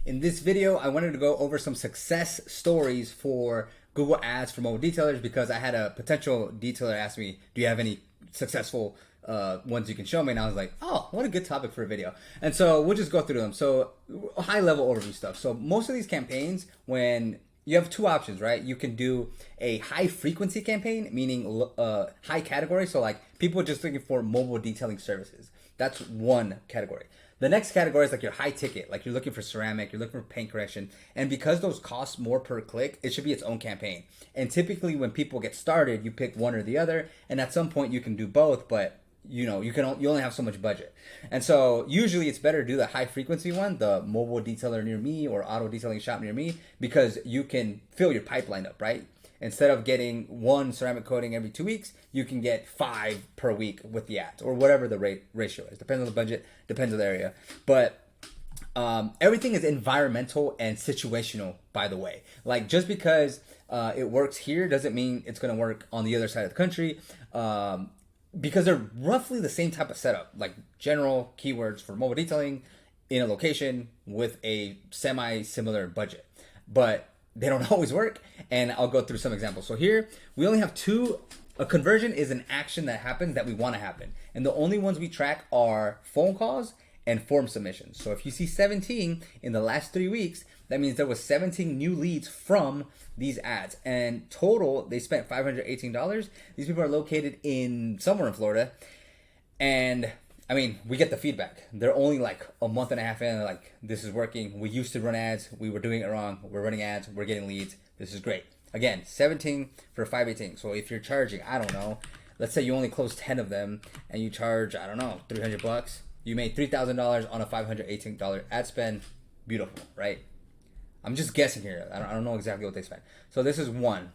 In this video, I wanted to go over some success stories for Google Ads for mobile detailers because I had a potential detailer ask me, do you have any successful ones you can show me? And I was like, oh, what a good topic for a video. And so we'll just go through them. So high level overview stuff. So most of these campaigns, when you have two options, right? You can do a high frequency campaign, meaning high category. So like people just looking for mobile detailing services. That's one category. The next category is like your high ticket, like you're looking for ceramic, you're looking for paint correction. And because those cost more per click, it should be its own campaign. And typically when people get started, you pick one or the other. And at some point you can do both, but you only have so much budget. And so usually it's better to do the high frequency one, the mobile detailer near me or auto detailing shop near me, because you can fill your pipeline up, right? Instead of getting one ceramic coating every 2 weeks, you can get 5 per week with the ads or whatever the ratio is. Depends on the budget, depends on the area. But everything is environmental and situational, by the way. Like just because it works here doesn't mean it's going to work on the other side of the country. Because they're roughly the same type of setup, like general keywords for mobile detailing in a location with a semi-similar budget. But they don't always work, and I'll go through some examples. So here, we only have two. A conversion is an action that happens that we want to happen. And the only ones we track are phone calls and form submissions. So if you see 17 in the last 3 weeks, that means there was 17 new leads from these ads. And total, they spent $518. These people are located in somewhere in Florida. And I mean, we get the feedback. They're only like a month and a half in. They're like, this is working. We used to run ads. We were doing it wrong. We're running ads. We're getting leads. This is great. Again, 17 for 518. So if you're charging, I don't know, let's say you only close 10 of them and you charge, I don't know, $300. You made $3,000 on a $518 ad spend. Beautiful, right? I'm just guessing here. I don't know exactly what they spent. So this is one.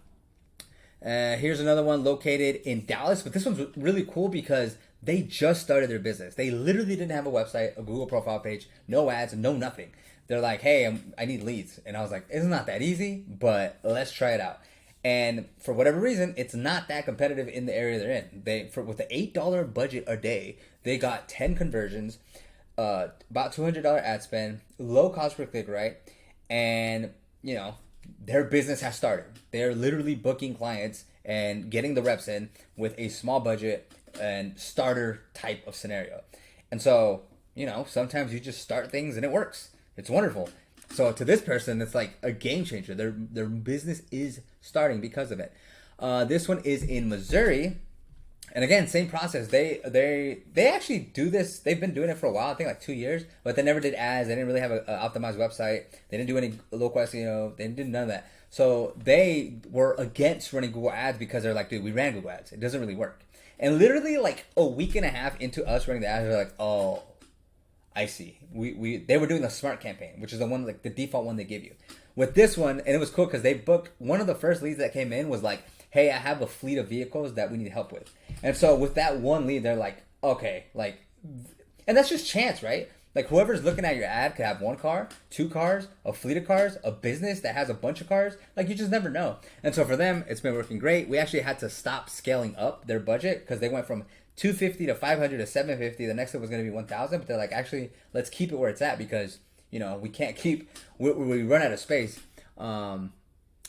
Here's another one located in Dallas, but this one's really cool because they just started their business. They literally didn't have a website, a Google profile page, no ads, no nothing. They're like, hey, I need leads. And I was like, it's not that easy, but let's try it out. And for whatever reason, it's not that competitive in the area they're in. With an $8 budget a day, they got 10 conversions, about $200 ad spend, low cost per click, right? And, their business has started. They're literally booking clients and getting the reps in with a small budget and starter type of scenario. And so, sometimes you just start things and it works. It's wonderful. So to this person, it's like a game changer. Their business is starting because of it. This one is in Missouri. And again, same process. They actually do this. They've been doing it for a while. I think like 2 years, but they never did ads. They didn't really have an optimized website. They didn't do any local SEO. They did none of that. So they were against running Google Ads because they're like, dude, we ran Google Ads. It doesn't really work. And literally like a week and a half into us running the ads, they're like, oh, I see. They were doing the Smart campaign, which is the one, like the default one they give you. With this one, and it was cool because they booked, one of the first leads that came in was like, hey, I have a fleet of vehicles that we need help with. And so with that one lead, they're like, okay, like, and that's just chance, right? Like whoever's looking at your ad could have one car, 2 cars, a fleet of cars, a business that has a bunch of cars. Like you just never know. And so for them, it's been working great. We actually had to stop scaling up their budget because they went from 250 to 500 to 750. The next one was going to be 1,000, but they're like, actually, let's keep it where it's at because, we can't we run out of space.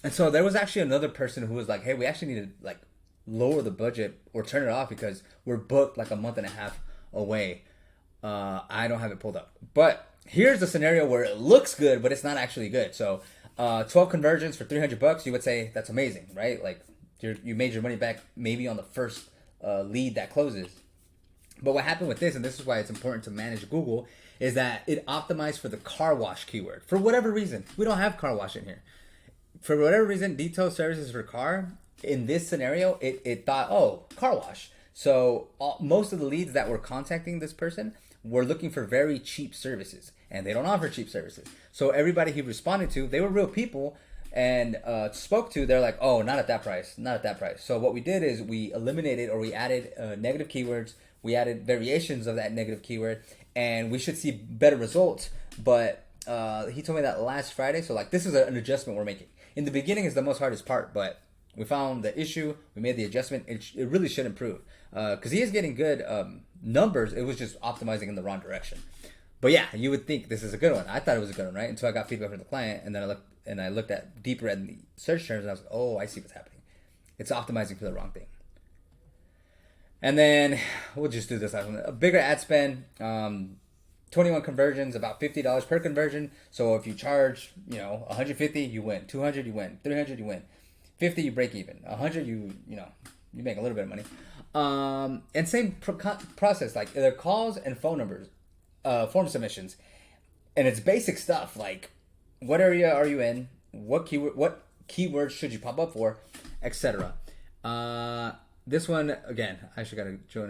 And so there was actually another person who was like, hey, we actually need to like lower the budget or turn it off because we're booked like a month and a half away. I don't have it pulled up. But here's the scenario where it looks good, but it's not actually good. So 12 conversions for $300, you would say that's amazing, right? Like you made your money back maybe on the first lead that closes. But what happened with this, and this is why it's important to manage Google, is that it optimized for the car wash keyword. For whatever reason, we don't have car wash in here. For whatever reason, detail services for car, in this scenario, it thought, oh, car wash. So most of the leads that were contacting this person were looking for very cheap services, and they don't offer cheap services. So everybody he responded to, they were real people, and spoke to, they're like, oh, not at that price, not at that price. So what we did is we eliminated or we added negative keywords, we added variations of that negative keyword, and we should see better results. But he told me that last Friday, so like this is an adjustment we're making. In the beginning is the most hardest part, but we found the issue, we made the adjustment, it really should improve. Because he is getting good numbers, it was just optimizing in the wrong direction. But yeah, you would think this is a good one. I thought it was a good one, right? Until I got feedback from the client, and then I looked at deeper in the search terms, and I was like, oh, I see what's happening. It's optimizing for the wrong thing. And then we'll just do this last one. A bigger ad spend, 21 conversions, about $50 per conversion. So if you charge, 150, you win. 200, you win. 300, you win. 50, you break even. 100, you make a little bit of money. And same process, like their calls and phone numbers, form submissions, and it's basic stuff like what area are you in, what keywords should you pop up for, etc. This one again, I actually got to join